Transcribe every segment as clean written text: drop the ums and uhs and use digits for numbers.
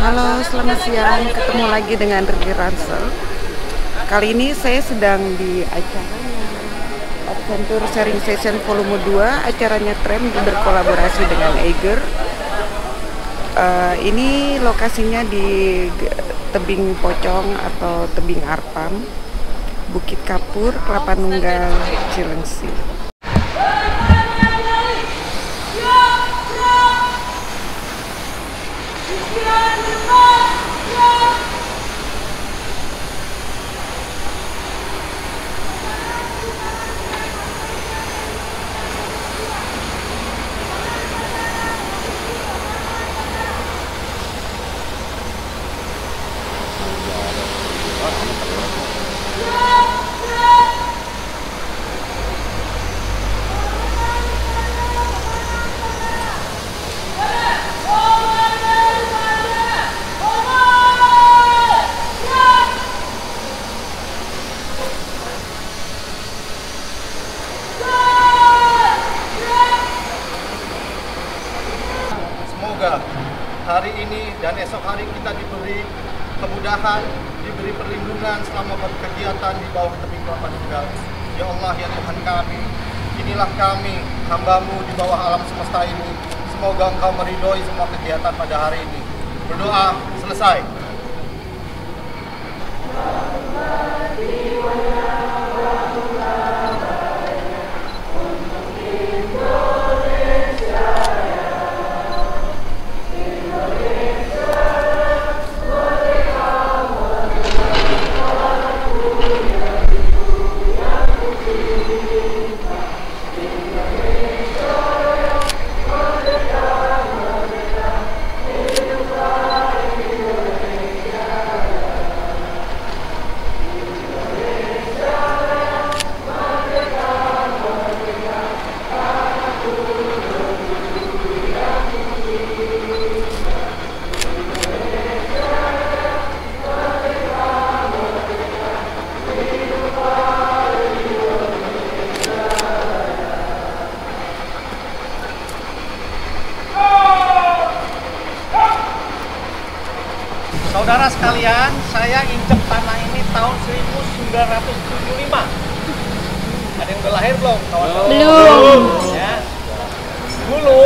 Halo, selamat siang. Ketemu lagi dengan Ricky Ransel. Kali ini saya sedang di acaranya Adventure Sharing Session Volume 2. Acaranya Tram berkolaborasi dengan Eiger. Ini lokasinya di Tebing Pocong atau Tebing Arpam, Bukit Kapur, Kelapa Nunggal, Cilengsi. Semoga hari ini dan esok hari kita diberi kemudahan, diberi perlindungan selama berkegiatan di bawah tebing Kelapa Nunggal. Ya Allah, ya Tuhan kami, inilah kami, hamba-Mu di bawah alam semesta ini. Semoga Engkau meridhoi semua kegiatan pada hari ini. Berdoa selesai. Saudara sekalian, saya injek tanah ini tahun 1975. Ada yang udah lahir belum? Belum. Ya. Dulu,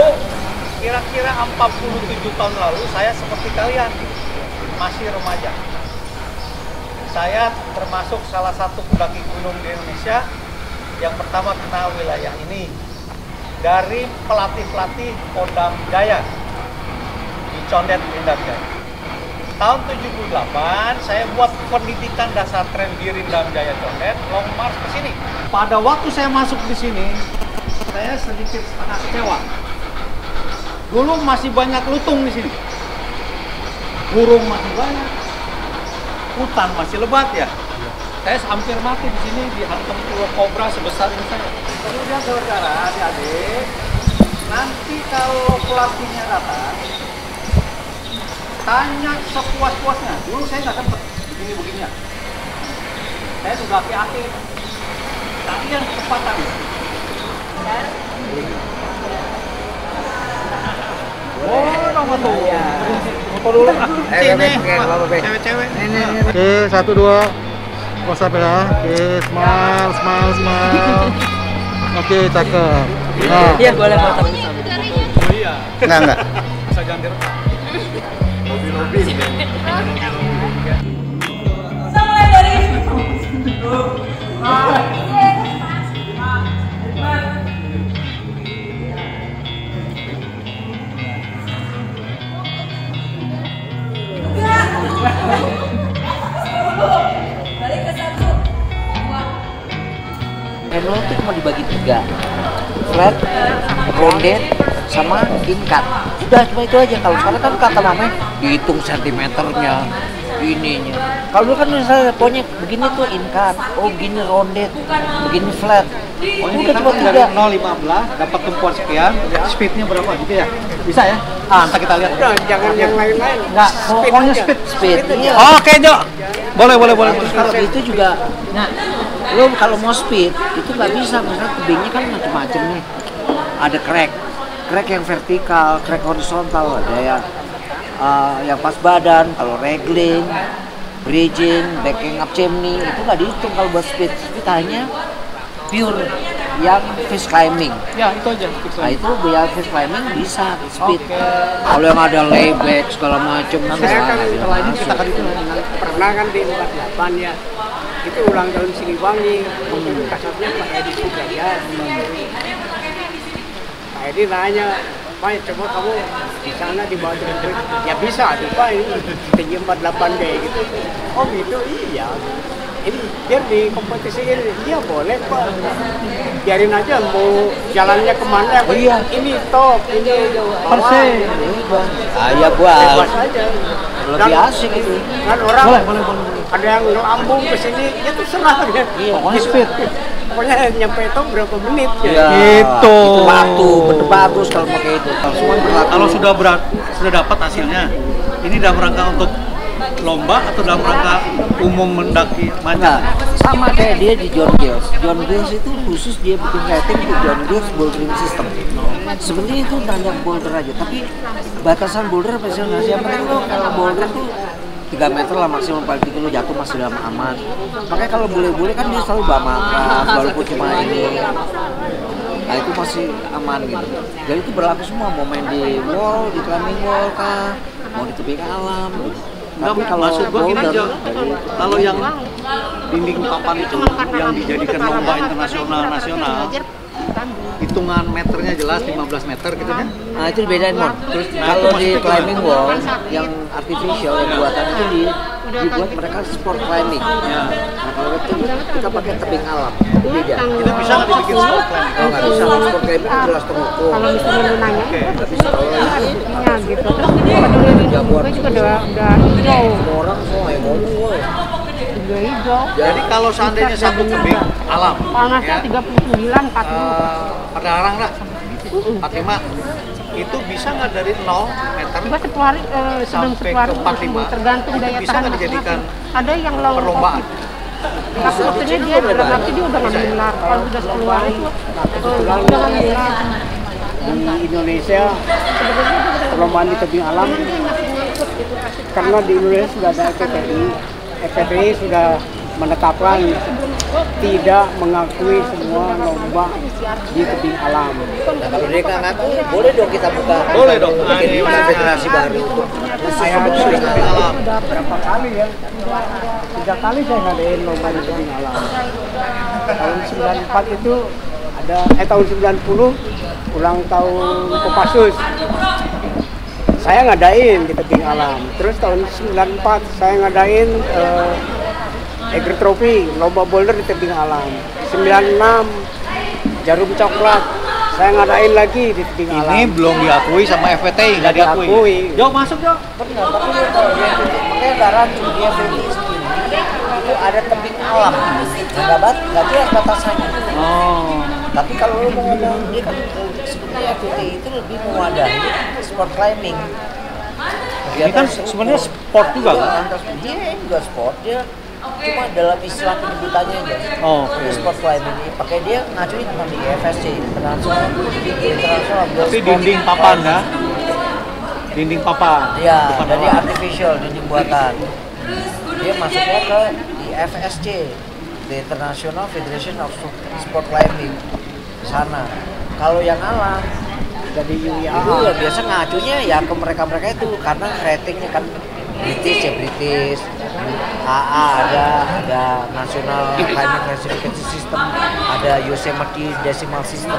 kira-kira 47 tahun lalu, saya seperti kalian, masih remaja. Saya termasuk salah satu pendaki gunung di Indonesia yang pertama kenal wilayah ini. Dari pelatih-pelatih Kodam Jaya di Condet, Rindam Jaya. Tahun 78 saya buat pendidikan dasar tren di Rindam Jaya Condet, long march ke sini. Pada waktu saya masuk di sini, saya sedikit setengah kecewa. Dulu masih banyak lutung di sini. Burung masih banyak. Hutan masih lebat ya. Saya hampir mati di sini dihantam ular kobra sebesar ini saya. Kemudian saudara, adik-adik, nanti kalau pelatihnya datang, tanya sepuas-puasnya. Dulu saya nggak sempet begini-begininya. Saya sudah akhir-akhir. Tapi yang kecepatan. Oh, nama tuh. Foto dulu. Sini, cewek-cewek. Oke, 1, 2. Close up ya. Oke, smile, smile, smile. Oke, cakep. Nah. Iya, boleh foto. Oh iya. Enggak. Bisa ganti rekam. Lobby. Sampai dari balik ke 1. Manual itu cuma dibagi 3, flat, rounded, sama in-cut. Udah cuma itu aja. Kalau sekarang kan kata namanya dihitung sentimeternya, ininya. Kalau dulu kan misalnya pokoknya begini tuh in-cut, oh begini rounded, begini flat. Pokoknya Udah kita cuma kan dari 3. 0,15 dapat tumpuan sekian, speednya berapa gitu ya? Bisa ya? Ntar kita lihat. Udah, jangan yang lain-lain. Enggak, pokoknya speed. Speed. Iya. Oke, Jo. Boleh. Terus kalau itu juga, nah, lo kalau mau speed itu nggak bisa, misalnya tebingnya kan macam-macam nih. Ada crack yang vertikal, crack horizontal, ada yang pas badan, kalau regling, bridging, backing up chimney itu nggak dihitung kalau buat speed. Speed hanya pure yang face climbing. Ya, itu aja. Nah itu biar face climbing bisa speed. Kalau yang ada layback segala macam, Saya kan setelah ini kita kan itu pernah kan di 48 ya. Itu ulang tahun Siliwangi. Itu kasusnya Pak Edi Sugaya. Pak Edi nanya, Pak, coba kamu di sana di bawah itu. Ya bisa, tuh Pak, ini tinggi 48 kayak gitu. Oh gitu, iya. Ini biar dikompetisiin, iya boleh Pak. Biarin aja mau jalannya kemana. Iya. Ini top, ini Persis. ya buat bebas aja. lebih asik itu. Kan orang ada yang ngelambung ke sini, ya terserah ya. Pokoknya speed. Pokoknya nyampe itu berapa menit ya. Ya, Gitu. itu batu, bener bagus kalau pakai itu. Kalau semua berlaku. Kalau sudah dapat hasilnya, ini dalam rangka untuk lomba atau dalam rangka umum mendaki Nah, manjat? sama kayak dia di John Gills. John Gills itu khusus dia bikin rating di John Gills bouldering system. Sebenarnya itu banyak boulder aja, tapi batasan boulder maksimal yang penting lo kalau boulder tuh 3 meter lah maksimum, paling tinggi lo jatuh masih dalam aman. Makanya kalau bule-bule kan dia selalu bawa makan, walaupun cuma ini. Nah itu masih aman gitu. Jadi itu berlaku semua, mau main di wall, di climbing wall kah, mau di tebing alam. Tapi kalau maksud gua gini boulder, aja, kalau yang dinding papan itu yang dijadikan lomba internasional nasional, hitungan meternya jelas 15 meter gitu kan? nah itu dibedain Mon. Terus, nah, Kalau itu di maksudnya climbing wall yang artificial yang buatan itu dibuat mereka sport climbing. Ya. Nah kalau itu kita pakai tebing alam, itu beda. Kita bisa nggak dibikin sport climbing? Oh nggak bisa, kalau sport climbing itu jelas terukur. Kalau misalnya lu nanya, Oke. Nggak bisa kalau ada ini buktinya gitu. Terus peduli jagoan gue juga udah hijau, semua orang semua yang mau wall. udah hijau. Jadi kalau seandainya satu tebing alam, Panasnya ya, 39, 40. pada arang lah, 45, itu bisa nggak dari 0 meter Gue satu hari sebelum sampai satu hari ke 45, tergantung itu daya bisa tahan nggak dijadikan masing-masing. Ada yang long perlombaan? Tapi maksudnya dia dalam arti dia udah nggak menular. Kalau udah 10 hari itu udah nggak menular. Di Indonesia perlombaan di tebing alam karena di Indonesia sudah ada FPTI. FPTI sudah menetapkan tidak mengakui semua lomba di tebing alam. Nah kalau dia nggak ngaku, boleh dong kita buka. Boleh dong. Bikin Ini federasi baru. Saya tebing alam. sudah berapa kali ya? 3 kali saya ngadain lomba di tebing alam. Tahun 94 itu ada tahun 90 ulang tahun Kopassus. Saya ngadain di tebing alam. Terus tahun 94 saya ngadain Eger Trophy, lomba boulder di tebing alam. 96 Jarum Coklat, saya ngadain lagi di tebing alam. Ini belum diakui sama FPTI, nggak diakui. Diakui. Jok masuk Jok. Benar, tapi lu tahu dia makanya garam dia fetish itu ada tebing alam, nggak jelas batasannya. Oh. Tapi kalau lu mau ngomong dia kan sebenarnya FTI itu lebih mewadahi sport climbing. Ini kan sebenarnya sport juga kan? Dia juga sport, dia cuma dalam istilah penyebutannya aja. Oh, Ini oke. sport climbing ini pakai dia ngacuin cuma di FSC internasional Tapi dinding papan ya? Dinding papan. Iya, bukan dari alam. artificial, dinding buatan. Dia masuknya ke di FSC, the International Federation of Sport Climbing sana. Kalau yang alam Dari UIA. itu ya biasa ngacunya ya ke mereka-mereka itu karena ratingnya kan British, AA ada National Climate Classification System, ada Yosemite Decimal System.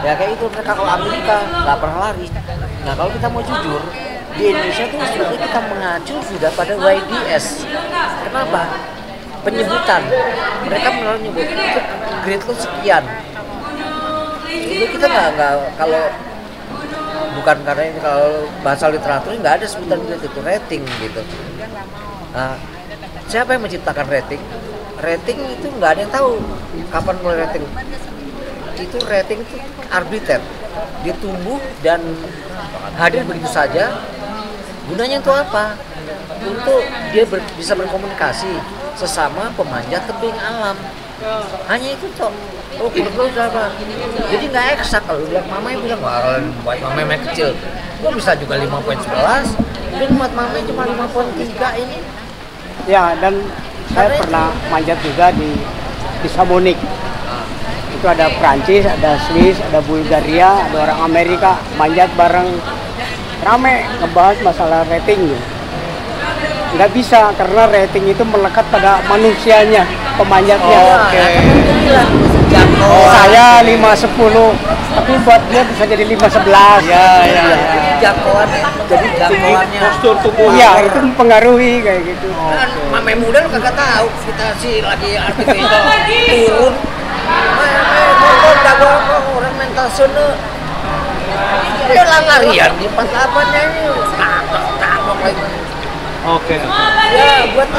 Ya kayak itu mereka kalau Amerika nggak pernah lari. Nah kalau kita mau jujur di Indonesia tuh sebenarnya kita mengacu sudah pada YDS. Kenapa? Penyebutan. Mereka menyebut grade lo sekian. Itu kita nggak kalau bukan karena ini kalau bahasa literatur nggak ada sebutan itu rating gitu. Nah, siapa yang menciptakan rating? Rating itu nggak ada yang tahu kapan mulai rating. itu rating itu arbiter, dia tumbuh dan hadir begitu saja. Gunanya itu apa? Untuk dia bisa berkomunikasi sesama pemanjat tebing alam. Hanya itu toh. Oh, menurut lo berapa? Jadi nggak eksak. Kalau bilang mamanya bilang, wah buat mamanya kecil, gua bisa juga 5.11. Dan buat mamanya cuma 5.3 ini. Ya, dan saya pernah manjat juga di Samonik. Itu ada Prancis, ada Swiss, ada Bulgaria, ada orang Amerika manjat bareng, rame ngebahas masalah rating. Nggak bisa karena rating itu melekat pada manusianya, pemanjatnya. Saya 5.10, tapi buat dia bisa jadi 5.11. Jangkauan, jadi jangkauannya. Postur tubuh. Iya, itu mempengaruhi kayak gitu. Kan mamanya muda lu kagak tahu, kita sih lagi artificial turun. Nonton jago orang mental sono. Dia larian di 48-nya ini. Tabrak lagi. Oke. Ya, buat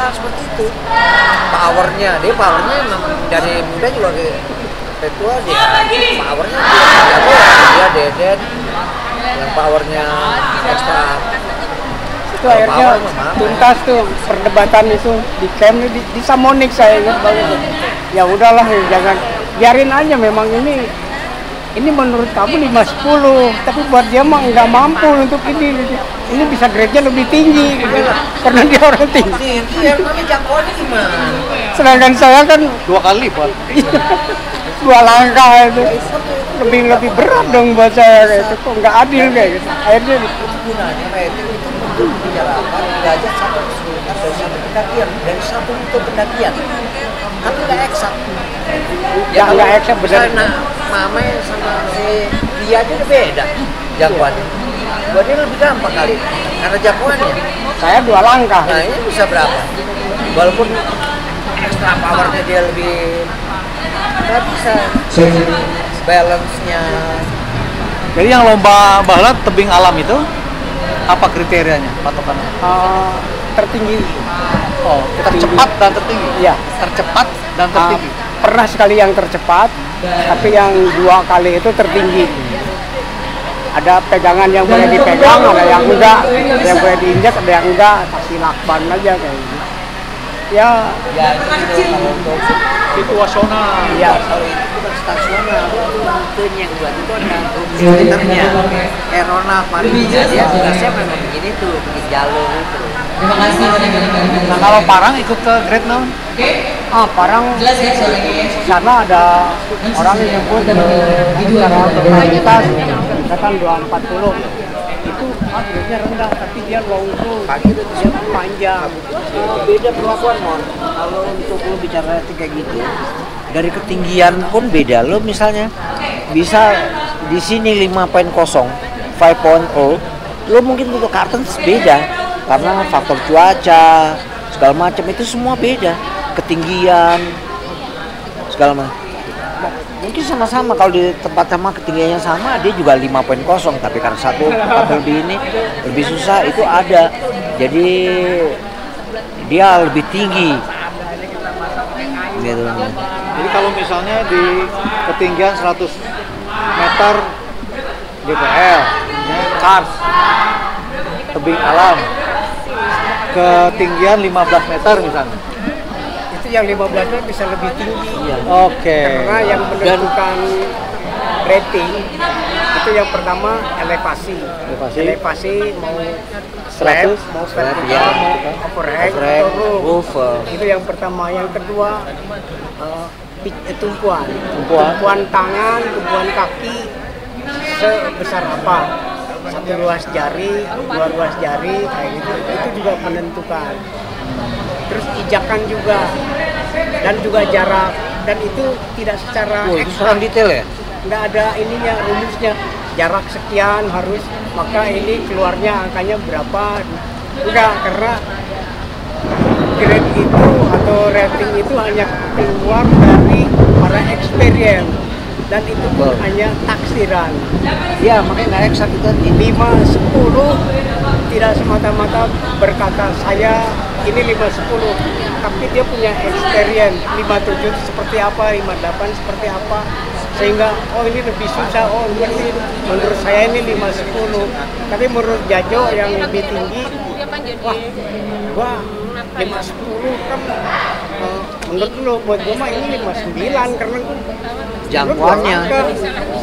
seperti itu. Powernya memang dari muda juga kayak tua dia. Powernya dia deden yang powernya ekstra. Itu akhirnya tuntas tuh perdebatan itu di camp di Samonik, saya ingat banget. Ya udahlah, jangan biarin aja, memang ini menurut kamu 5.10, tapi buat dia mah nggak mampu untuk ini bisa grade-nya lebih tinggi gitu. Karena dia orang tinggi. Yang namanya jangkauannya gimana? Sedangkan saya kan 2 kali lipat. 2 langkah itu lebih berat dong buat saya kayak itu. Kok nggak adil kayak gitu. Akhirnya Gunanya rating itu untuk membicarakan derajat satu kesulitan dari satu pendakian, dari satu rute pendakian, tapi nggak eksak. nggak eksak benar. Karena mama sama si dia aja udah beda jangkauannya. Buat dia lebih gampang kali karena jangkauannya. Saya 2 langkah. Nah ini bisa berapa? Walaupun ekstra powernya dia lebih nggak bisa balance-nya. Jadi yang lomba balap tebing alam itu apa kriterianya, patokannya? Tertinggi. Oh, tercepat dan tertinggi. Iya. Tercepat dan tertinggi. Pernah sekali yang tercepat, tapi yang 2 kali itu tertinggi. Ada pegangan yang boleh dipegang, ada yang enggak, yang boleh diinjak, ada yang enggak, kasih lakban aja kayak gitu. Ya, Itu kalau untuk Situasional. ya. kalau itu bukan stasional, rutenya yang buat itu ada sekitarnya. Erona Parinya dia tugasnya memang begini tuh, bikin jalur itu. Terima kasih banyak-banyak. Nah, kalau Parang ikut ke grade non? Parang Jelas ya soalnya. sana ada orang yang nyebut secara totalitas misalkan 240 itu grade-nya rendah, tapi dia long road, dia panjang. Beda perlakuan mon. Kalau untuk lo bicara kayak gitu, dari ketinggian pun beda. Lo misalnya bisa di sini 5.0, 5.0, lo mungkin untuk kartens beda karena faktor cuaca segala macam itu semua beda, ketinggian segala macam. Mungkin sama-sama kalau di tempat sama ketinggiannya sama, dia juga 5.0, tapi karena satu tempat lebih ini lebih susah itu ada. Jadi dia lebih tinggi. Gitu. Jadi kalau misalnya di ketinggian 100 meter GPL, Kars, tebing alam, ketinggian 15 meter misalnya. Itu yang 15-nya bisa lebih tinggi. Oke. Karena yang menentukan rating itu yang pertama elevasi mau slab, mau vertikal, mau overhang atau roof. Itu yang pertama. Yang kedua tumpuan tangan, tumpuan kaki sebesar apa, 1 ruas jari, 2 ruas jari kayak gitu. Itu juga menentukan. Terus ijakan juga, dan juga jarak, dan itu tidak secara Itu kurang detail ya? nggak ada ininya, rumusnya jarak sekian harus, maka ini keluarnya angkanya berapa. Enggak, karena grade itu atau rating itu hanya keluar dari para experience, dan itu pun hanya taksiran. Iya, makanya nggak eksak itu. 5-10 tidak semata-mata berkata saya ini 5-10, tapi dia punya experience 57 itu seperti apa, 58 seperti apa, sehingga oh ini lebih susah, oh ini menurut saya ini 510, tapi menurut Jajo yang lebih tinggi, wah 510 kan menurut lo buat gue mah ini 59 karena Jangkauannya.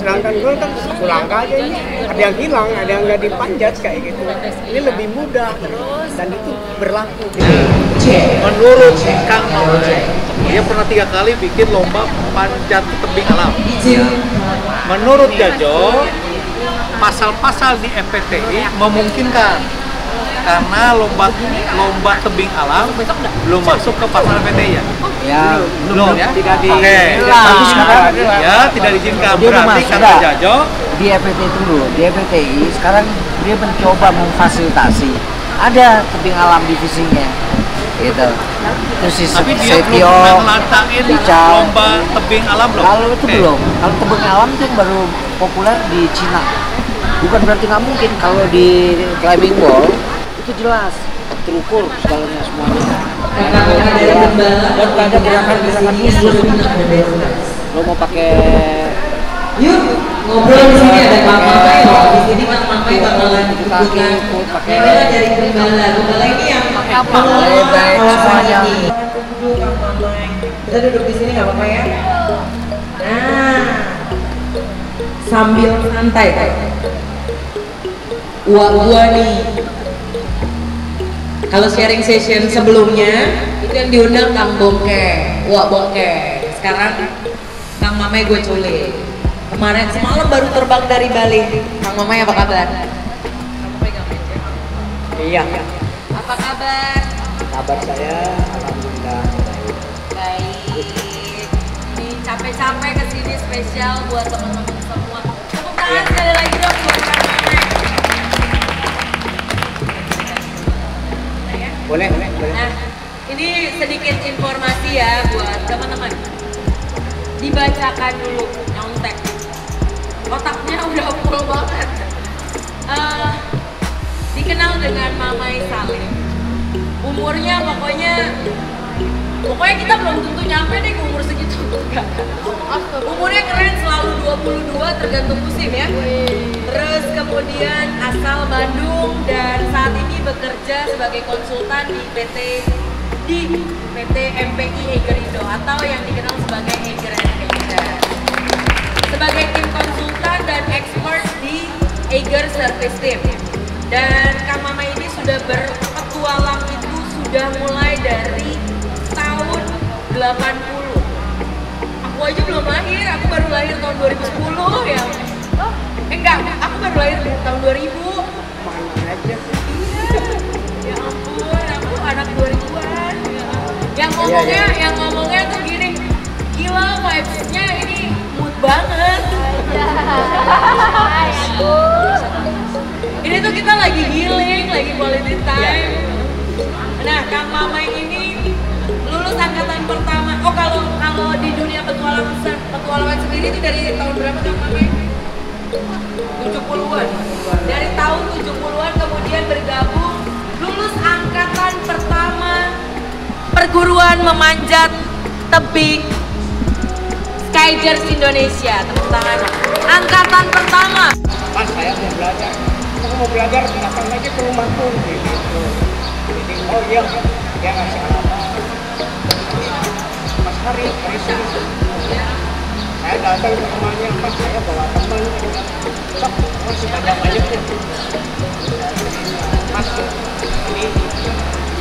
Sedangkan gue kan satu langkah aja ini ada yang hilang, ada yang nggak dipanjat kayak gitu. Ini lebih mudah dan itu berlaku. Menurut Kang Mamai, dia pernah 3 kali bikin lomba panjat tebing alam. Menurut Jajo, pasal-pasal di FPTI memungkinkan karena lomba tebing alam belum masuk ke pasal FPTI ya. Ya, Belum ya? Tidak di. Oke. Tapi sekarang Ya, tidak diizinkan. dia udah Berarti masuk kata dah. Jajo, di FPTI dulu, di FPTI sekarang dia mencoba memfasilitasi ada tebing alam divisinya gitu. Terus si tapi dia belum Setio, pernah ngelantangin Bical. lomba tebing alam belum. Kalau itu Oke. belum, kalau tebing alam itu yang baru populer di Cina. Bukan berarti nggak mungkin, kalau di climbing wall itu jelas terukur segalanya semuanya. Kakak-kakak dari Gembala, Dan nggak ada gerakan-gerakan khusus. Lo mau pakai yuk ngobrol di sini ada Kang Mamai loh. Di sini Kang Mamai bakalan ikutan. Kamera dari Gembala. Gembala ini yang apa? Baik semuanya. Duduk Kang Mamai. Kita duduk di sini nggak apa-apa ya? Nah, sambil santai kayak. Gua nih. Kalau sharing session sebelumnya itu yang diundang Kang Bongke, Wak Bongke. Sekarang Kang Mamai gue culik. Kemarin semalam baru terbang dari Bali. Kang Mamai apa kabar? Kang Mamai gak main game? Iya. Apa kabar? Kabar saya alhamdulillah baik. Baik. Ini capek-capek kesini spesial buat teman-teman semua. Tepuk tangan sekali lagi dong buat Kang Mamai. Boleh. Nah, ini sedikit informasi ya buat teman-teman. Dibacakan dulu, nyontek. Otaknya udah full banget. Dikenal dengan Mamai Salim. Umurnya pokoknya kita belum tentu nyampe deh ke umur segitu. Enggak. Umurnya keren, selalu 22 tergantung musim ya. Terus kemudian asal Bandung dan saat ini bekerja sebagai konsultan di PT MPI Eigerindo atau yang dikenal sebagai Eiger & Eiger. Sebagai tim konsultan dan expert di Eiger Service Team. Dan Kang Mamai ini sudah berpetualang itu sudah mulai dari tahun 80. Aku aja belum lahir, aku baru lahir tahun 2010 ya. Enggak, aku baru lahir tahun 2000. Mana aja. Ya ampun, aku anak 2000-an. Yang ngomongnya tuh gini, gila vibes-nya ini mood banget. Ini tuh kita lagi healing, lagi quality time. Nah, Kang Mamai ini lulus angkatan pertama. Oh, kalau di dunia petualangan sendiri itu dari tahun berapa Kang Mamai? 70-an. Dari tahun 70-an kemudian bergabung, lulus angkatan pertama perguruan memanjat tebing Skygers Indonesia. Tepuk tangan. Angkatan pertama. Mas saya mau belajar. Aku mau belajar datang lagi ke rumahku gitu. Jadi oh iya dia ngasih alamat. Mas Hari sini. Saya datang ke rumahnya, Mas saya bawa teman. Sok, masih banyak-banyaknya. Mas, ini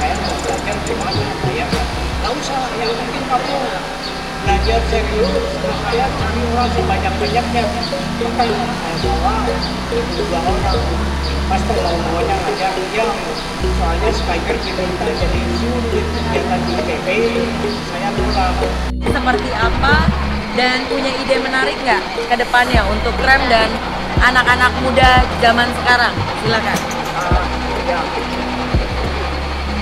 saya mau belajar gimana? Ya, nggak usah. Yang penting kamu belajar serius. Saya cari orang sebanyak-banyaknya. Maka saya bawa 2 orang. Mas mau-maunya ngajar dia. Soalnya Skyger diminta jadi sulit kegiatan di IPB. Saya pulang. Seperti apa dan punya ide menarik nggak ke depannya untuk Rem dan anak-anak muda zaman sekarang? Silakan. Ya,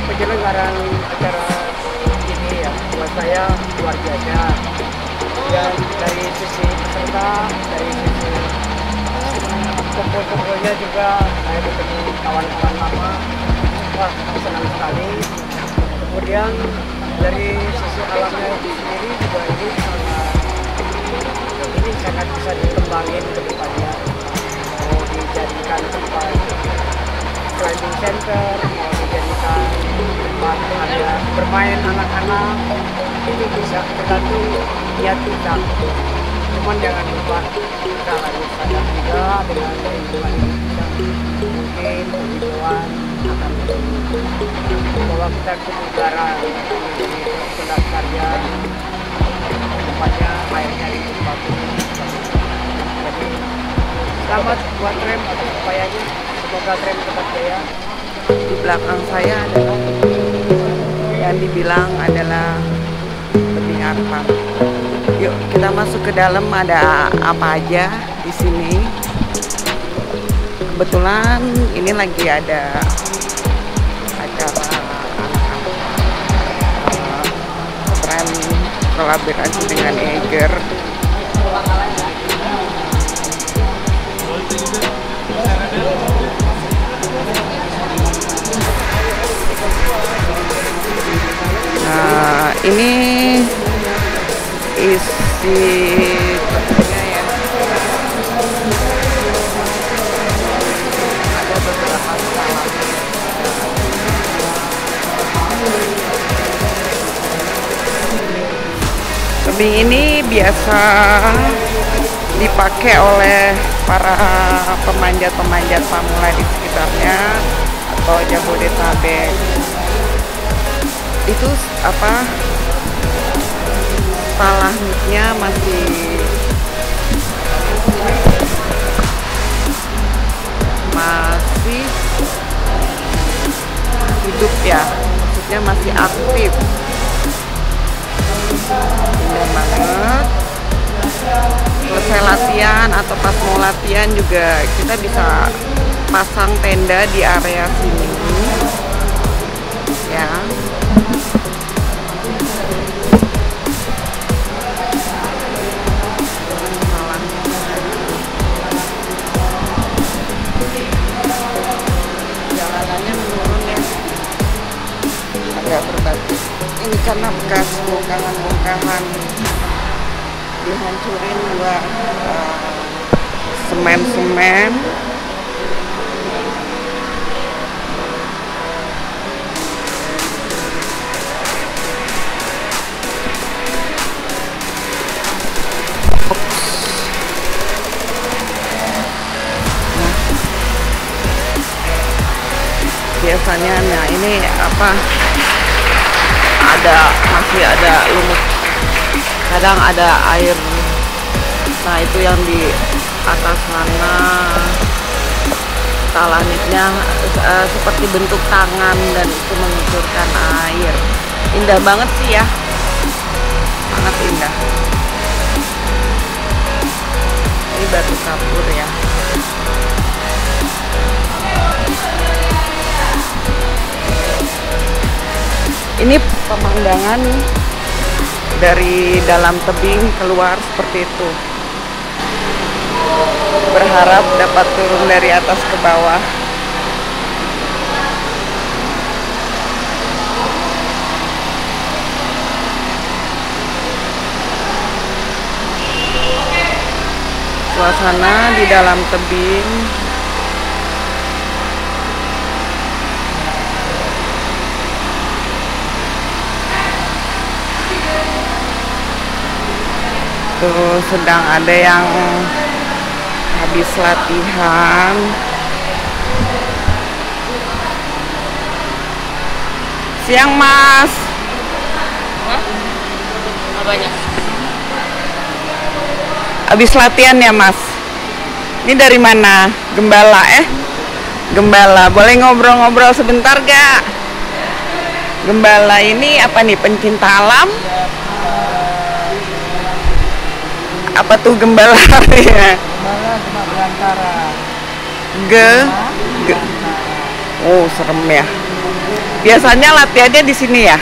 penyelenggaraan acara ini ya buat saya luar biasa. Dan dari sisi peserta, dari sisi kumpul-kumpulnya juga saya ketemu kawan-kawan lama. Wah, senang sekali. Kemudian dari sisi alamnya itu sendiri juga ini sangat bisa dikembangin ke depannya. Mau dijadikan tempat climbing center, mau dijadikan tempat ada bermain anak-anak, itu bisa tergantung niat kita. Cuman jangan lupa kita harus sadar juga dengan lingkungan ini mungkin hijauan akan bahwa kita ke negara menjadi produk karya tempatnya airnya itu bagus. Jadi selamat buat Rem atas upayanya, semoga Rem tetap jaya. Di belakang saya adalah yang dibilang adalah tebing Arfak. Yuk kita masuk ke dalam, ada apa aja di sini. Kebetulan ini lagi ada acara tren kolaborasi dengan Eiger. Nah, ini isi tebingnya ya. Ada beberapa salah. Tebing ini biasa dipakai oleh para pemanjat-pemanjat pemula di sekitarnya atau Jabodetabek. Itu apa, stalagmitnya masih hidup ya, maksudnya masih aktif. Indah banget. Selesai latihan atau pas mau latihan juga kita bisa pasang tenda di area sini ya. Jalanannya menurun ya, agak berbatu. Ini karena bekas bongkahan dihancurin buat semen. Biasanya, nah ini apa, masih ada lumut, kadang ada air. Nah itu yang di atas sana stalagmitnya seperti bentuk tangan dan itu mengucurkan air. Indah banget sih ya, sangat indah. Ini batu kapur ya. Ini pemandangan dari dalam tebing keluar seperti itu. Berharap dapat turun dari atas ke bawah. Suasana di dalam tebing. Tuh sedang ada yang habis latihan. Siang Mas. Apanya? Habis latihan ya Mas. Ini dari mana? Gembala Gembala. Boleh ngobrol-ngobrol sebentar gak? Gembala ini apa nih, pencinta alam? Apa tuh gembala ya? Gembala cuma berantara. Oh serem ya. Biasanya latihannya di sini ya?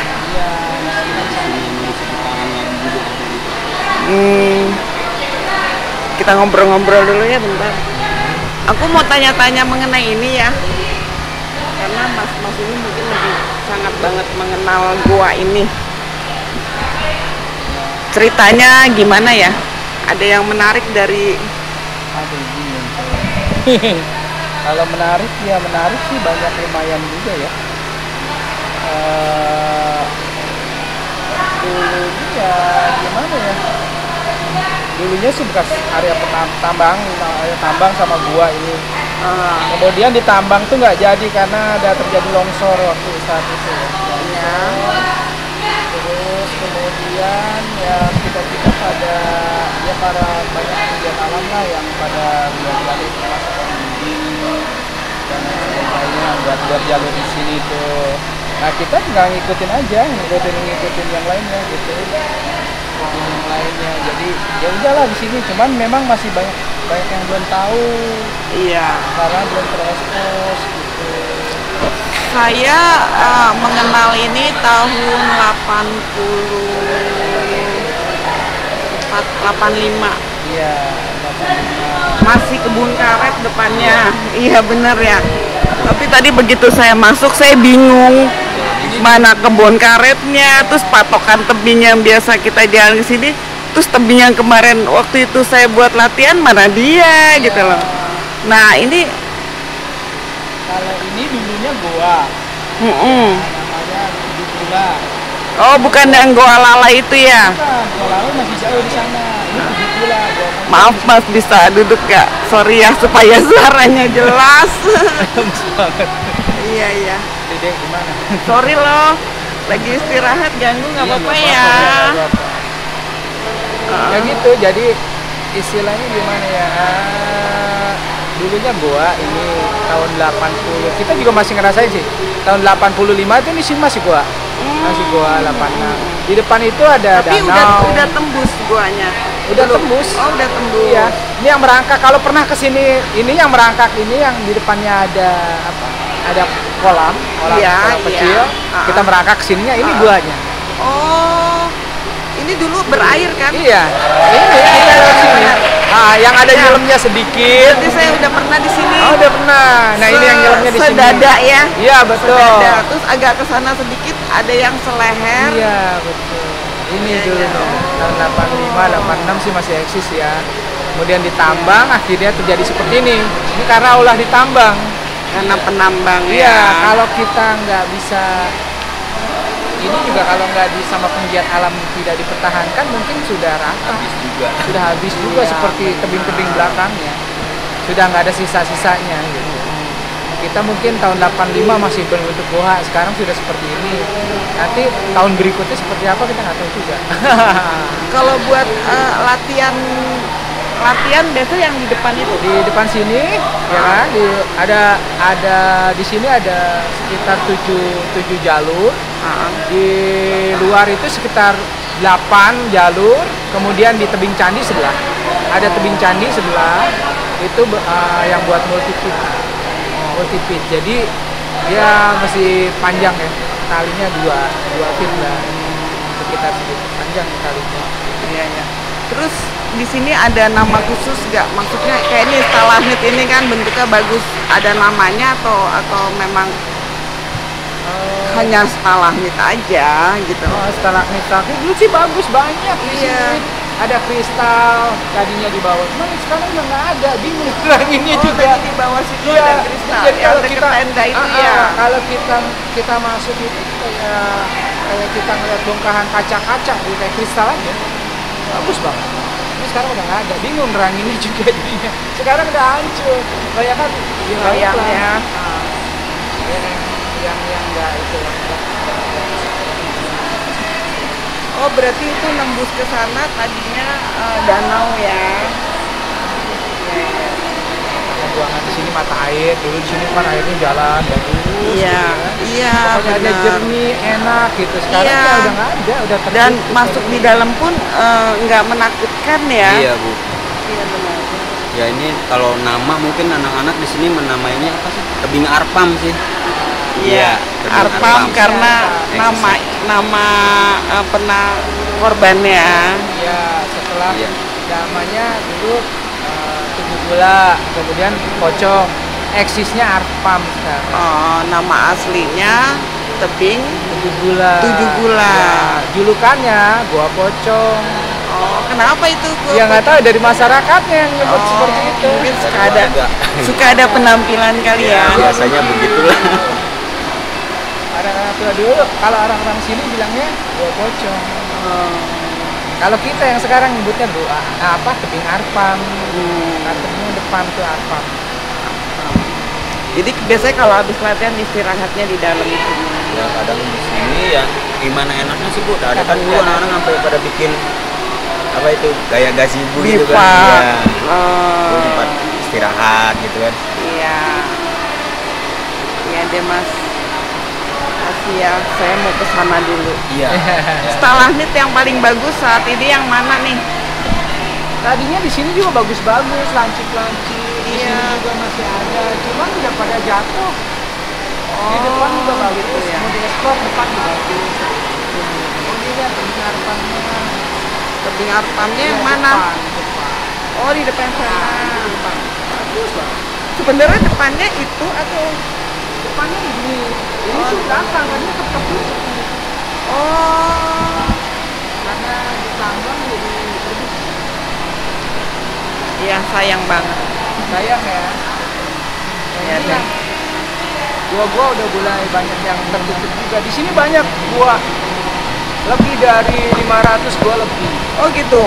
Kita ngobrol-ngobrol dulu ya bentar. Aku mau tanya-tanya mengenai ini ya, karena mas-mas ini mungkin lebih sangat banget mengenal gua ini. ceritanya gimana ya? Ada yang menarik dari Aduh, bingung saya. Kalau menarik ya menarik sih, banyak lumayan juga ya. Dulunya ya gimana ya? Dulunya sih bekas area tambang sama gua ini. Kemudian di tambang tuh nggak jadi karena ada terjadi longsor waktu saat itu ya. Terus kemudian ya kita pada ya para banyak pegiat alam lah yang pada gali termasuk dan lain-lainnya buat jalur di sini tuh. Nah kita nggak ngikutin aja, ngikutin yang lainnya gitu. Ngikutin yang lainnya. Jadi ya udahlah di sini. Cuman memang masih banyak yang belum tahu. Iya. Karena belum terekspos gitu. Saya mengenal ini tahun 85. Iya. Masih kebun karet depannya. Iya bener ya. Tapi tadi begitu saya masuk saya bingung mana kebun karetnya, terus patokan tebing yang biasa kita jalan ke sini, terus tebing yang kemarin waktu itu saya buat latihan mana dia gitu loh. Nah ini kalau ini dulunya goa. Namanya Bukula. Oh bukan yang Goa Lala itu ya? Bukan, Goa Lala masih jauh di sana. Ini Bukula. Maaf Mas, bisa duduk gak? Sorry ya, supaya suaranya jelas. Banget. Iya. Dedek gimana? Sorry loh, lagi istirahat ganggu nggak apa-apa ya. Ya gitu, jadi istilahnya gimana ya? Dulunya goa ini tahun 80. Kita juga masih ngerasain sih. Tahun 85 itu ini sih masih goa. Masih goa 86. Di depan itu ada tapi danau. udah tembus goanya. Udah tembus. Oh, udah tembus. Iya. Ini yang merangkak, kalau pernah kesini, ini yang merangkak ini yang di depannya ada apa? Ada kolam kecil. Kita merangkak kesininya, ini guanya. Oh, ini dulu berair kan? Iya. Ini kita lewat sini. Nah, yang ada nyelemnya sedikit. Berarti saya udah pernah di sini. Oh, udah pernah. Nah, ini yang nyelemnya di sini. Sedada ya? Iya, betul. Sedada. Terus agak ke sana sedikit ada yang seleher. Iya, betul. Ini dulu tahun 85, 86 sih masih eksis ya. Kemudian ditambang, akhirnya terjadi seperti ini. Ini karena ulah ditambang. Karena penambang Iya, ya. kalau kita nggak bisa, ini juga kalau nggak sama penggiat alam tidak dipertahankan, mungkin sudah rata. Sudah habis juga seperti tebing-tebing belakangnya. Sudah nggak ada sisa-sisanya gitu. Kita mungkin tahun 85 masih berbentuk goa, sekarang sudah seperti ini. Nanti tahun berikutnya seperti apa kita nggak tahu juga. Kalau buat latihan biasa yang di depan itu. Di depan sini ya kan, ada di sini ada sekitar 7 jalur. Di luar itu sekitar 8 jalur. Kemudian di tebing candi sebelah ada tebing candi sebelah itu yang buat multipit. Jadi ya masih panjang ya, talinya 2 feet lah, sekitar segitu panjang talinya. Iya. Terus di sini ada nama khusus nggak? Maksudnya kayak ini stalagmit ini kan bentuknya bagus, ada namanya atau memang hanya stalagmit aja gitu? Oh, stalagmit dulu sih bagus, banyak di sini. Ada kristal tadinya di bawah, cuman sekarang udah nggak ada, bingung teranginnya juga. Di bawah situ Iya, ada kristal. jadi kalau dekat kita tenda itu ya. Kalau kita masuk itu kayak kita ngeliat bongkahan kaca-kaca gitu, kayak kristal aja, bagus banget. Ini sekarang udah nggak ada, bingung neranginnya juga jadinya. Sekarang udah hancur, kayak kan ya. Yang nggak itu. Oh berarti itu nembus ke sana tadinya danau ya. Buangan di sini mata air, dulu di sini kan airnya jalan bagus. Iya, iya. Pokoknya ada jernih, enak gitu. Sekarang ya udah nggak ada, udah tertutup. Dan masuk di dalam pun nggak menakutkan ya. Iya Bu. Iya benar. Ya ini kalau nama mungkin anak-anak di sini menamainya apa sih? Tebing Arpam sih. Iya, Arpam karena nama pernah korbannya. Iya, setelah namanya dulu Tugu Gula, kemudian Pocong, eksisnya Arpam sekarang. Oh, nama aslinya tebing gula. 7 gula. Ya, julukannya Gua Pocong. Oh, kenapa itu? Ya nggak tahu, dari masyarakatnya yang nyebut seperti itu. Mungkin suka ada penampilan kali ya. Biasanya begitulah. Orang-orang tua dulu, kalau orang-orang sini bilangnya Gua Pocong. Kalau kita yang sekarang nyebutnya tebing arpam. Katanya depan tuh arpam. Jadi biasanya kalau habis latihan istirahatnya di dalam itu. Ya kadang di sini ya gimana enaknya sih Bu. Ada kan dulu anak-anak sampai pada bikin apa itu gaya gazebo gitu kan. Iya. Di tempat istirahat gitu kan. Iya. Iya deh Mas. Makasih ya. Saya mau ke sana dulu. Iya. Stalagmit yang paling bagus saat ini yang mana nih? Tadinya di sini juga bagus-bagus, lancip-lancip. Di sini juga masih ada, cuman udah pada jatuh. Di depan juga bagus, ya. mau diekspor depan juga bagus. Ini lihat tebing arpamnya. Tebing arpamnya yang mana? Oh, di depan sana. Bagus banget. Sebenarnya depannya itu atau Depannya ini tuh belakang, kan ini tetap tutup. oh, Karena ditambang jadi terus. iya sayang banget. Sayang ya. Iya deh. Gua udah mulai banyak yang tertutup juga. Di sini banyak gua. Lebih dari 500 gua lebih. Oh gitu.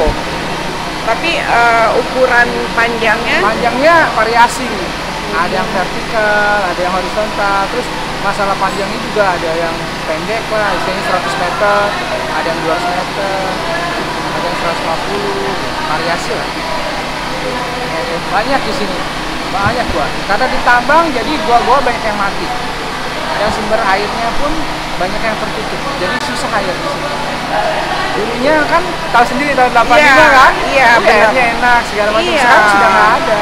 Tapi ukuran panjangnya? Panjangnya variasi. Ada yang vertikal, ada yang horizontal. Terus masalah panjangnya juga ada yang pendek lah, isinya 100 meter, ada yang 200 meter, ada yang 150, variasi lah. Banyak di sini, banyak gua. Karena ditambang jadi gua banyak yang mati. Dan sumber airnya pun banyak yang tertutup, jadi susah air di sini. Dulunya kan tahu sendiri tahun 85 kan? Iya, airnya enak segala macam. Iya. Sekarang sudah nggak ada.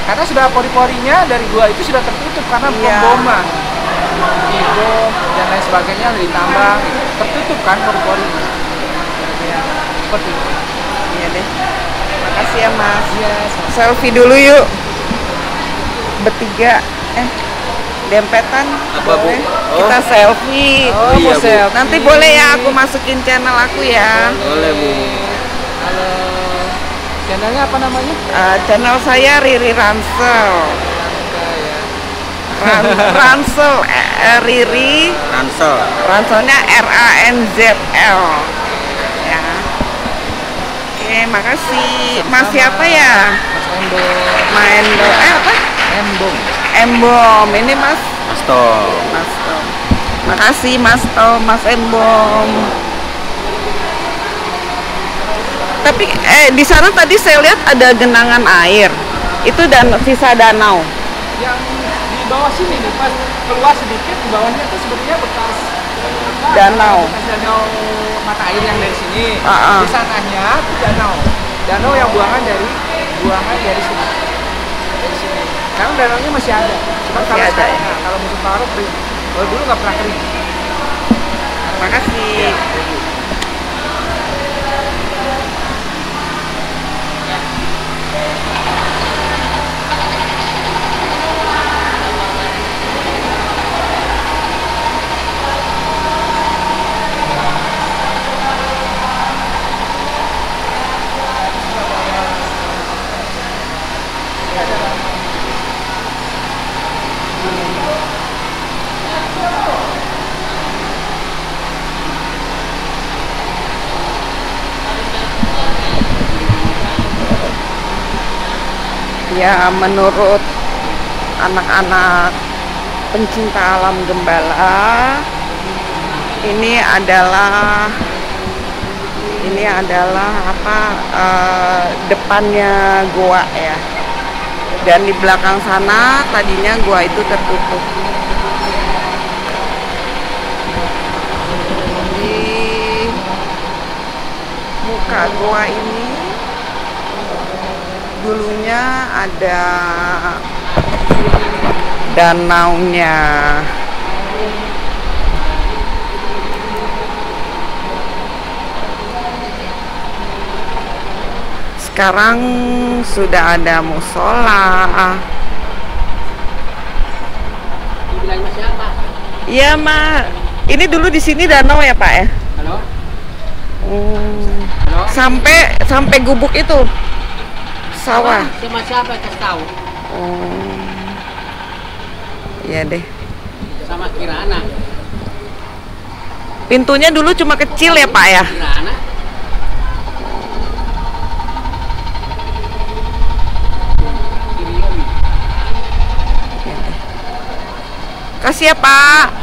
Karena sudah pori-porinya dari gua itu sudah tertutup karena pemboman. Dibom dan lain sebagainya ditambang, tertutup kan pori-porinya. Ya, seperti itu. Iya deh. Makasih ya Mas. Iya, Selfie dulu yuk. Bertiga. Dempetan. Apa, Bu? Boleh? Oh. Kita selfie. Oh, Iya, mau Bu. selfie. Nanti boleh ya aku masukin channel aku ya. Boleh Bu. Halo. Channelnya apa namanya? Channel saya Riri Ransel. Ransel, Riri. Ransel. Ranselnya RANZL. Ya. Oke, makasih. Mas siapa ya? Mas Endo. Maendo. Apa? Embong. Embom. Ini Mas Mas Tom. Mas Tom. Makasih Mas Tom, Mas Embom. Tapi di sana tadi saya lihat ada genangan air. Itu sisa danau. Yang di bawah sini nih, pas keluar sedikit di bawahnya tuh sebenarnya bekas Danau. bekas danau mata air yang dari sini. Ah. Di sananya itu danau. Danau yang buangan dari sini. Dari sini. Sekarang danaunya masih ada. Cuma Masih kalau ada, sekarang, ya? kalau musim kemarau kering. Kalau dulu nggak pernah kering. Makasih. Ya, menurut anak-anak pencinta alam Gembala, ini adalah depannya goa ya. Dan di belakang sana tadinya goa itu tertutup. Di muka goa ini dulunya ada danaunya. Sekarang sudah ada musola. Dibilang siapa? Iya, Ma. Ini dulu di sini danau ya Pak ya? Halo? Sampai gubuk itu sawah. Sama siapa kasih tahu? Iya deh. Sama Kirana. Pintunya dulu cuma kecil ya Pak ya? Kirana. Kasih ya Pak.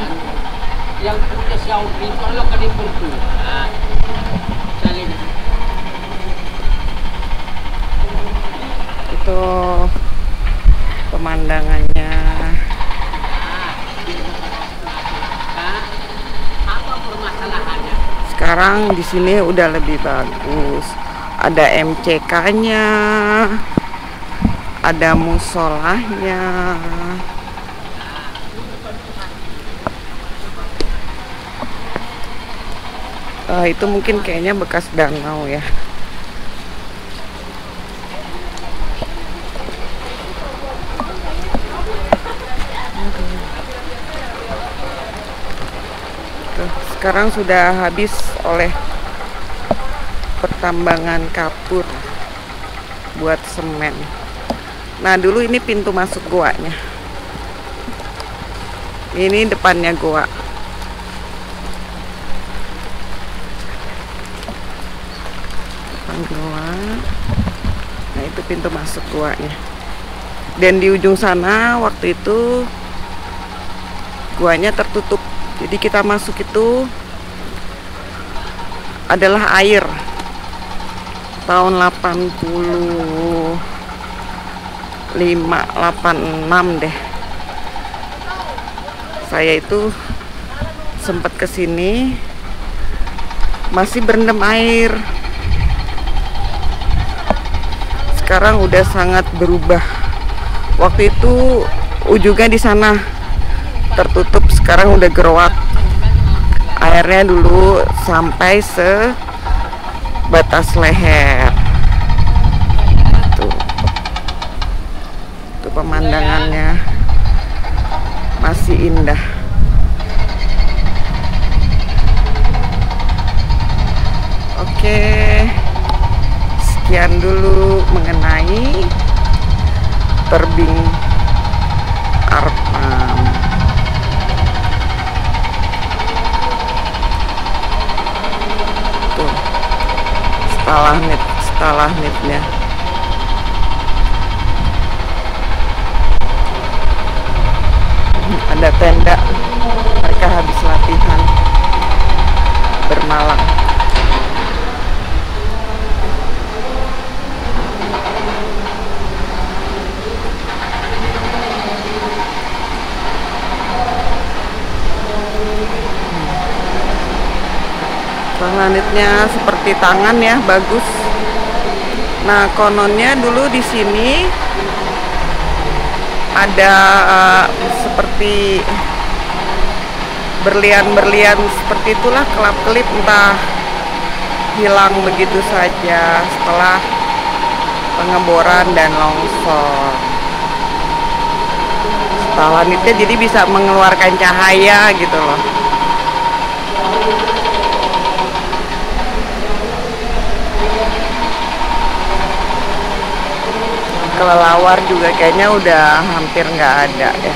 Yang punya siau itu lo ke Liverpool. Nah, salin. Itu pemandangannya. Apa permasalahannya? Sekarang di sini udah lebih bagus. Ada MCK-nya, ada musolahnya. Itu mungkin kayaknya bekas danau ya. Sekarang sudah habis oleh pertambangan kapur buat semen. Nah dulu ini pintu masuk goanya. Ini depannya goa. Goa. Nah itu pintu masuk goanya. Dan di ujung sana waktu itu goanya tertutup. Jadi kita masuk itu adalah air. Tahun 86 deh. Saya itu sempat kesini masih berendam air. Sekarang udah sangat berubah. Waktu itu ujungnya di sana tertutup, sekarang udah gerowak. Airnya dulu sampai sebatas leher. Tuh pemandangannya masih indah. Oke. Sekian dulu mengenai Tebing Arpam. Tuh stalagmitnya. Ada tenda, mereka habis latihan bermalam. Langitnya seperti tangan ya, bagus. Nah, kononnya dulu di sini ada seperti berlian-berlian seperti itulah, kelap-kelip, entah hilang begitu saja setelah pengeboran dan longsor. Stalagmitnya jadi bisa mengeluarkan cahaya gitu loh. Kelelawar juga kayaknya udah hampir nggak ada ya.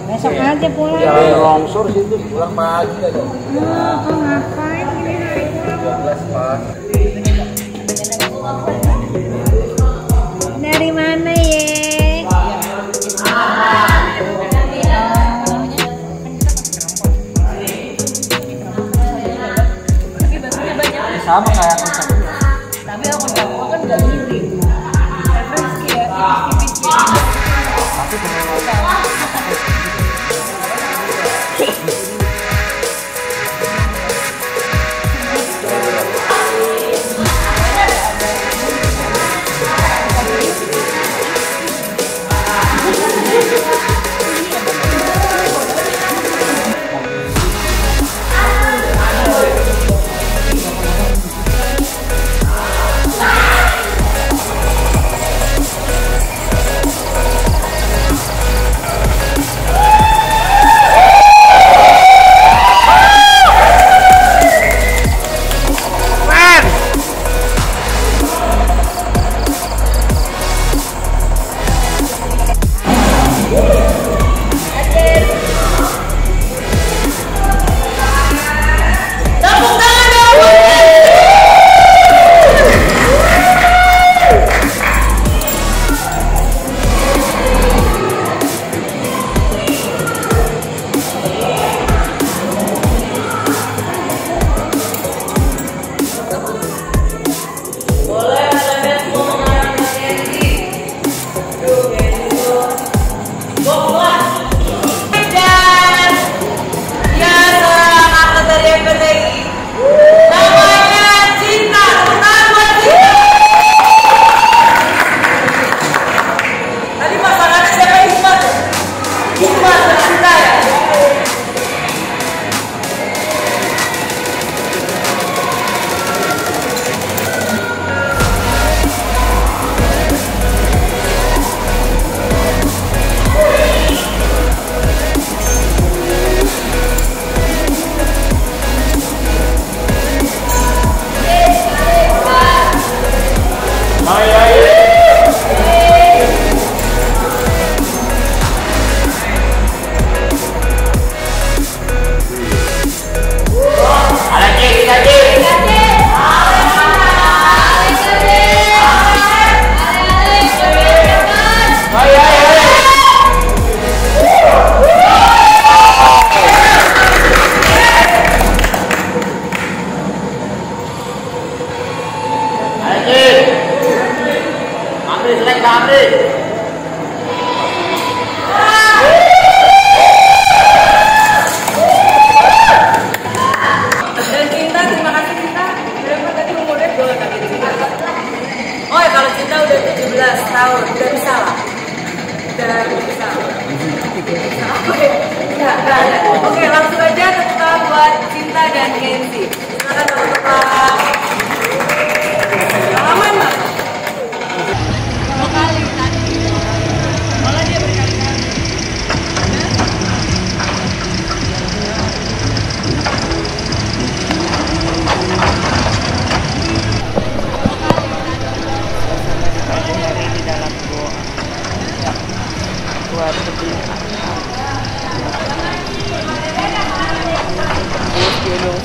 Besok aja pulang. Jalan longsor situ pulang pagi aja. Kok ngapain ini hari pulang? Dari mana ye? Sama kayak konsep. Tapi aku kan nggak mirip. Referensi ya, tipis-tipis. Tapi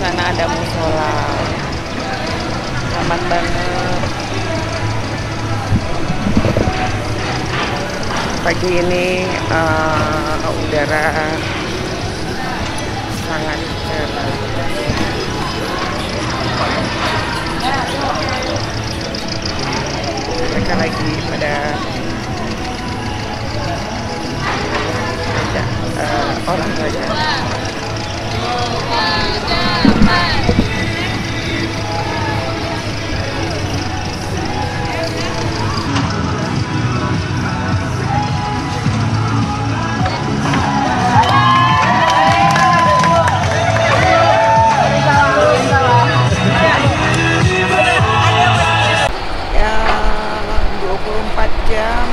sana ada musola, aman banget. Pagi ini udara sangat cerah. Mereka lagi pada olahraga. Ya 24 jam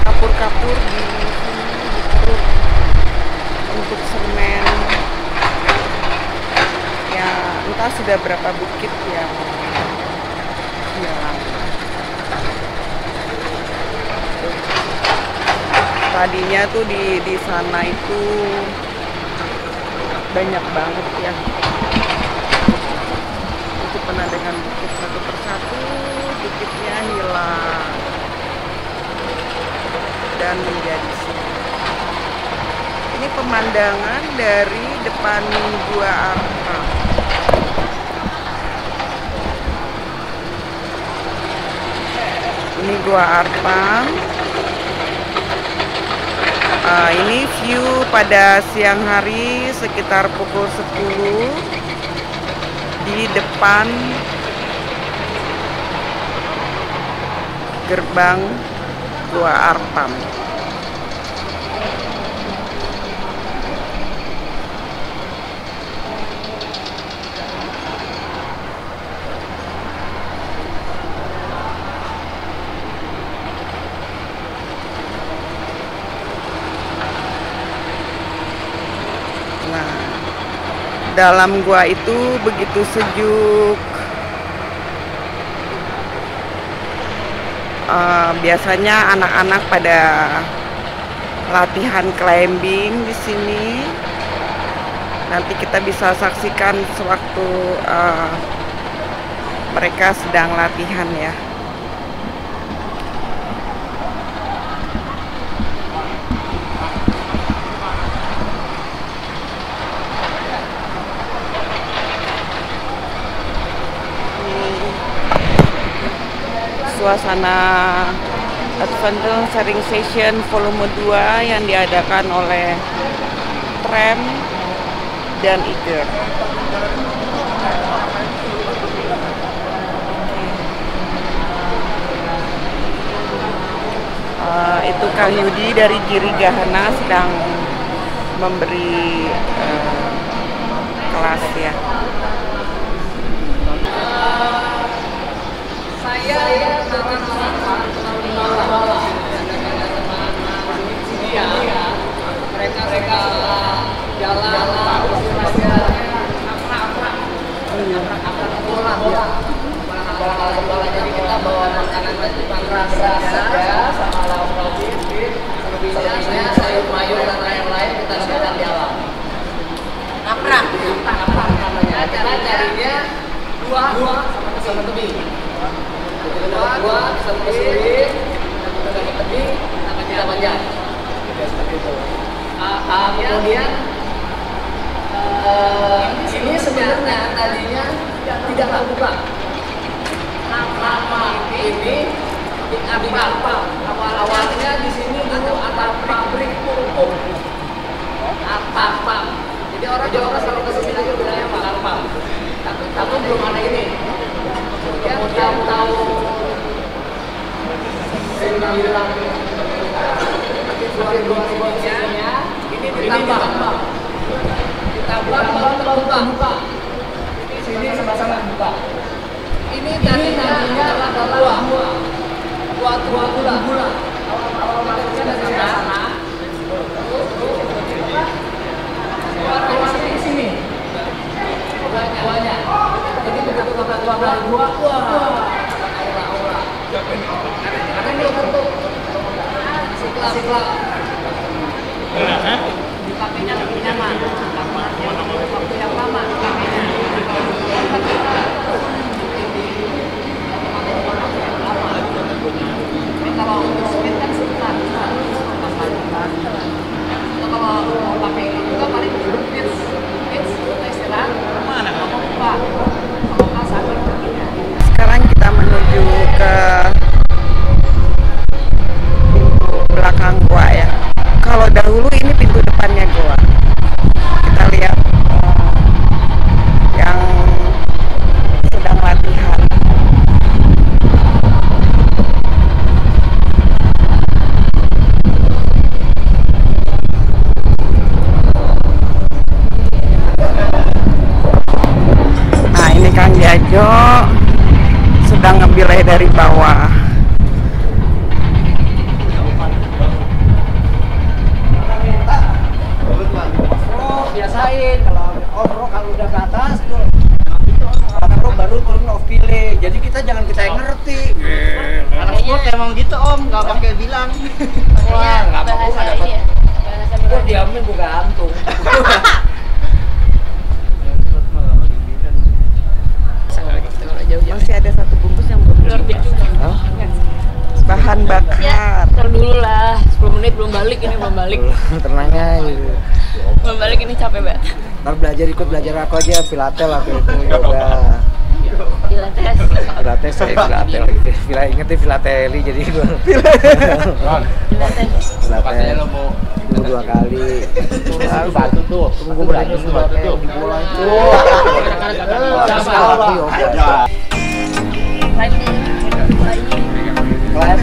kapur-kapur di sini dikeruk untuk semen. Ya entah sudah berapa bukit yang hilang. Tadinya tuh di sana itu banyak banget ya. Itu pernah dengan bukit satu persatu, bukitnya hilang dan menjadi sini. Ini pemandangan dari depan Gua Arpam. Ini Gua Arpam. Ini view pada siang hari sekitar pukul 10 di depan gerbang Gua Arpam. Nah, dalam gua itu begitu sejuk. Biasanya anak-anak pada latihan climbing di sini. Nanti kita bisa saksikan sewaktu mereka sedang latihan ya. Suasana Adventure Sharing Session Volume 2 yang diadakan oleh Tram dan Eiger. Itu Kang Yudi dari Giri Gahana sedang memberi kelas ya. Mereka jalan bola. Jadi kita bawa makanan dan rasa saja sama lauk selebihnya sayur mayur dan lain-lain kita siapkan di alam. Naprak namanya. Cara carinya dua sama tebing. Dua bisa sulit, kita tebing, kita panjang. Seperti itu. Kemudian ini sebenarnya tadinya tidak terbuka. Nama ini apa? Awalnya di sini dulu ada pabrik pupuk. Apa? Jadi orang Jawa selalu ke sini lagi bilangnya apa? Tapi belum ada ini. Kemudian tahun 2002-nya ini ditambah terbuka. Sini sama-sama buka. Ini tadinya adalah gua gula. Awal masuknya dari sana. Keluarnya di sini. Guanya. Jadi begitu kita keluar dari gua, aura. Karena ini bentuk sikla. Dipakainya lebih nyaman. Waktu yang lama dipakainya. Jajo sedang ngebilai dari bawah. Biasain kalau off-road kalau udah ke atas tuh off-road baru turun off-pilih. Jadi kita jangan kita yang ngerti. Anak sport emang gitu om, nggak pakai bilang. Wah, nggak mau nggak dapat. Gue diamin gue gantung. Masih ada satu bungkus yang belum Luar biasa. bahan bakar. Ya, ntar dulu lah, 10 menit belum balik, ini belum balik. Tenang aja. Belum balik, ini capek banget. Ntar ikut belajar aku aja, pilates aku itu yoga. Pilates. Pilates saya pilates gitu. Ingetnya filateli jadi gue. Pilates. Tunggu 2 kali. Batu tuh. Tunggu belajar pakai di bola itu. Kelas.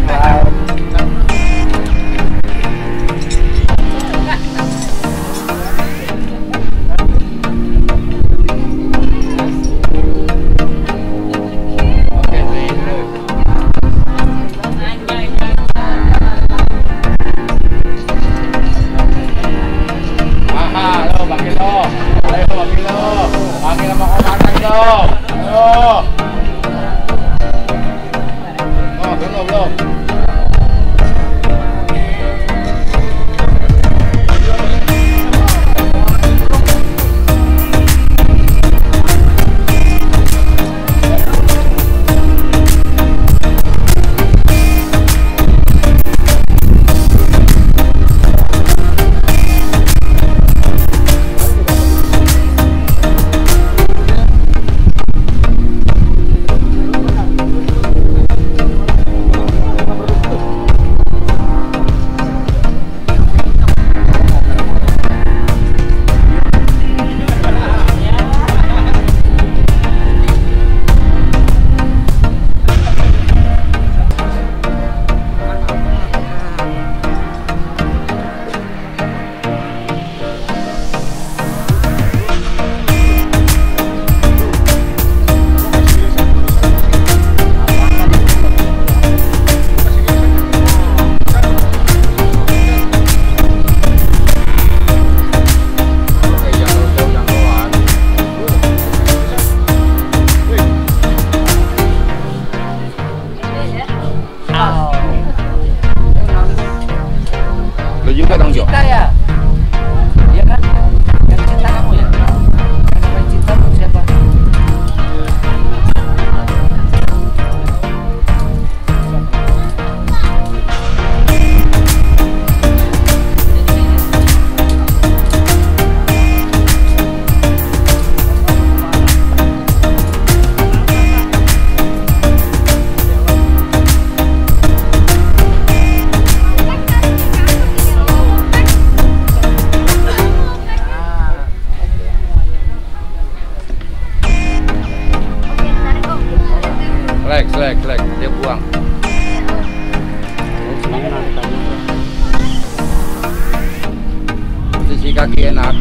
Cinta ya? Iya kan? Yang cinta kamu ya? Yang namanya cinta tuh siapa? Selek, dia buang. Posisi kaki enak.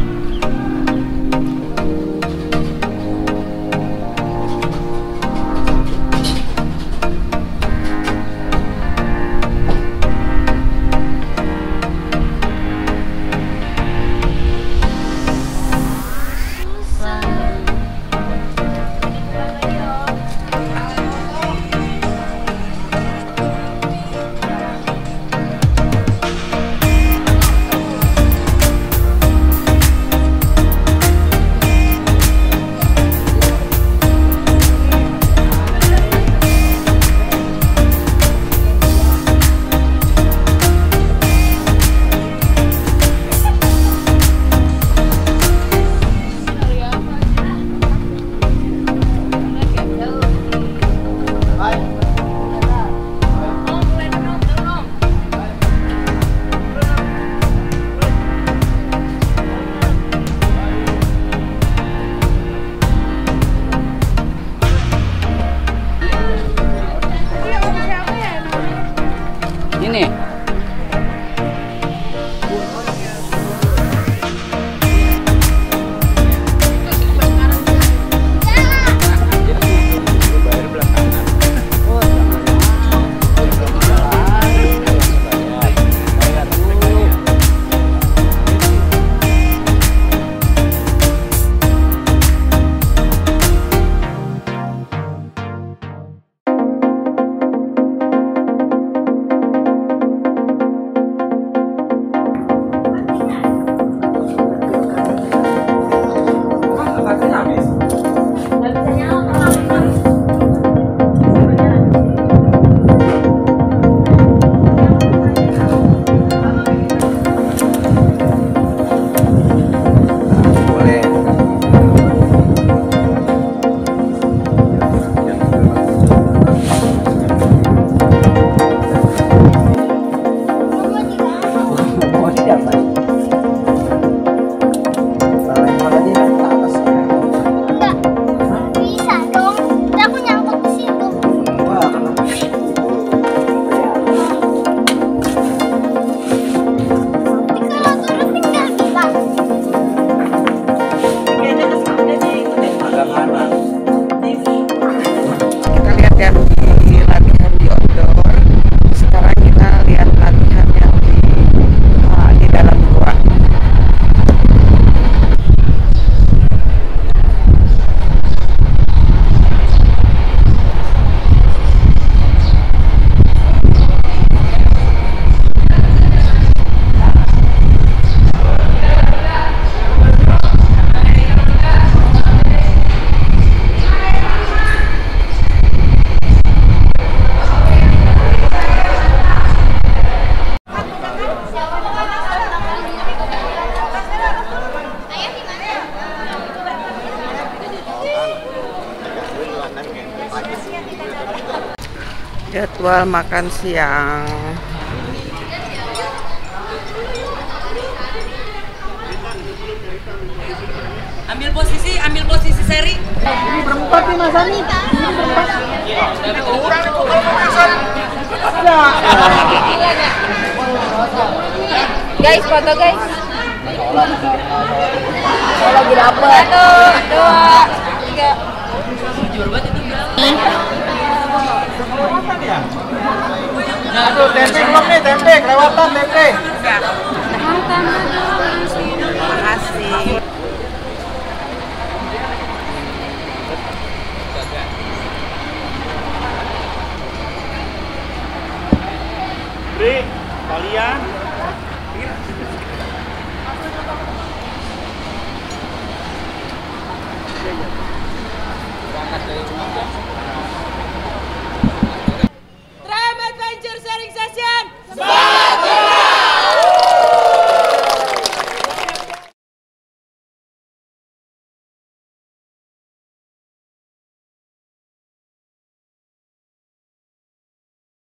Jadwal makan siang. Ambil posisi seri. Ini berempat nih Mas Ani. Guys, foto guys. Saya lagi lapar. 1, 2, 3. Jujur banget itu bilang. Aduh, tempe belum nih, tempe, kelewatan tempe. Makan.